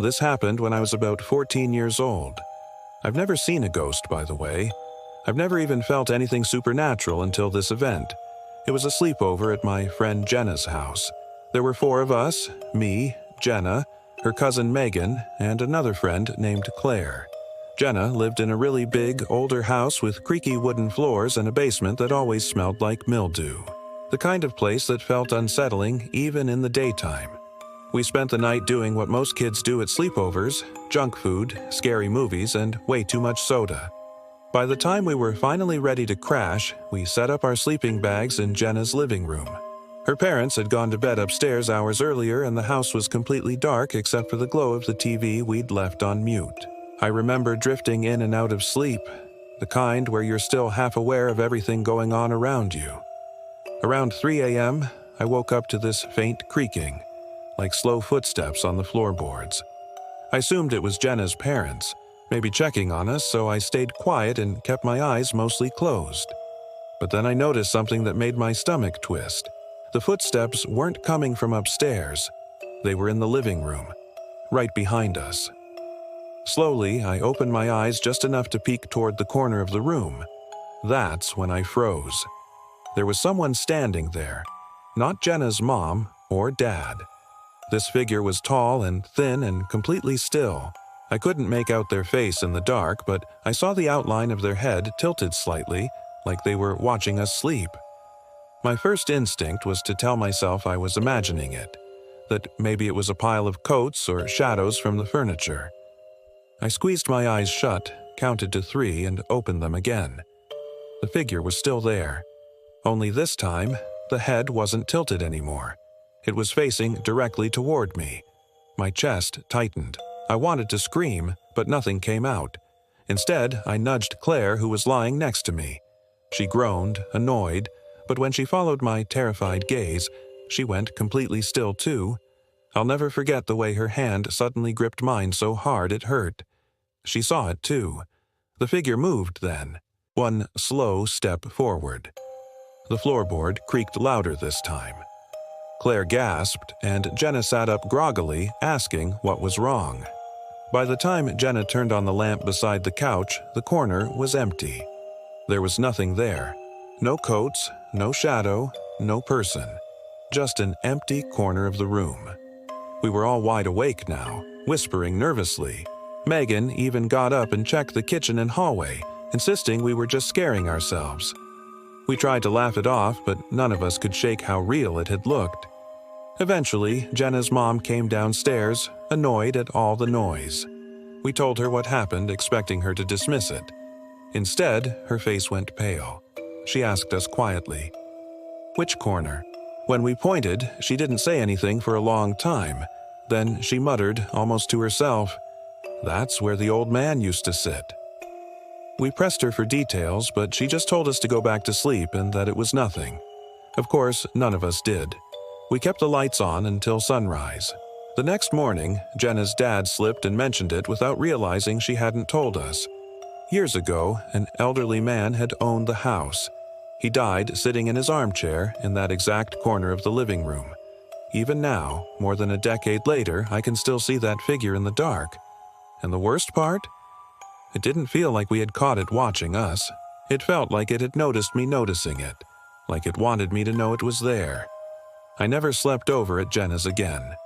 This happened when I was about 14 years old. I've never seen a ghost, by the way. I've never even felt anything supernatural until this event. It was a sleepover at my friend Jenna's house. There were 4 of us: me, Jenna, her cousin Megan, and another friend named Claire. Jenna lived in a really big, older house with creaky wooden floors and a basement that always smelled like mildew. The kind of place that felt unsettling even in the daytime. We spent the night doing what most kids do at sleepovers: junk food, scary movies, and way too much soda. By the time we were finally ready to crash, we set up our sleeping bags in Jenna's living room. Her parents had gone to bed upstairs hours earlier, and the house was completely dark except for the glow of the TV we'd left on mute. I remember drifting in and out of sleep, the kind where you're still half aware of everything going on around you. Around 3 a.m., I woke up to this faint creaking, like slow footsteps on the floorboards. I assumed it was Jenna's parents, maybe checking on us, so I stayed quiet and kept my eyes mostly closed. But then I noticed something that made my stomach twist. The footsteps weren't coming from upstairs. They were in the living room, right behind us. Slowly, I opened my eyes just enough to peek toward the corner of the room. That's when I froze. There was someone standing there, not Jenna's mom or dad. This figure was tall and thin and completely still. I couldn't make out their face in the dark, but I saw the outline of their head tilted slightly, like they were watching us sleep. My first instinct was to tell myself I was imagining it, that maybe it was a pile of coats or shadows from the furniture. I squeezed my eyes shut, counted to 3, and opened them again. The figure was still there. Only this time, the head wasn't tilted anymore. It was facing directly toward me. My chest tightened. I wanted to scream, but nothing came out. Instead, I nudged Claire, who was lying next to me. She groaned, annoyed, but when she followed my terrified gaze, she went completely still too. I'll never forget the way her hand suddenly gripped mine so hard it hurt. She saw it too. The figure moved then, one slow step forward. The floorboard creaked louder this time. Claire gasped, and Jenna sat up groggily, asking what was wrong. By the time Jenna turned on the lamp beside the couch, the corner was empty. There was nothing there. No coats, no shadow, no person. Just an empty corner of the room. We were all wide awake now, whispering nervously. Megan even got up and checked the kitchen and hallway, insisting we were just scaring ourselves. We tried to laugh it off, but none of us could shake how real it had looked. Eventually, Jenna's mom came downstairs, annoyed at all the noise. We told her what happened, expecting her to dismiss it. Instead, her face went pale. She asked us quietly, "Which corner?" When we pointed, she didn't say anything for a long time. Then she muttered, almost to herself, "That's where the old man used to sit." We pressed her for details, but she just told us to go back to sleep and that it was nothing. Of course, none of us did. We kept the lights on until sunrise. The next morning, Jenna's dad slipped and mentioned it without realizing she hadn't told us. Years ago, an elderly man had owned the house. He died sitting in his armchair in that exact corner of the living room. Even now, more than a decade later, I can still see that figure in the dark. And the worst part? It didn't feel like we had caught it watching us. It felt like it had noticed me noticing it, like it wanted me to know it was there. I never slept over at Jenna's again.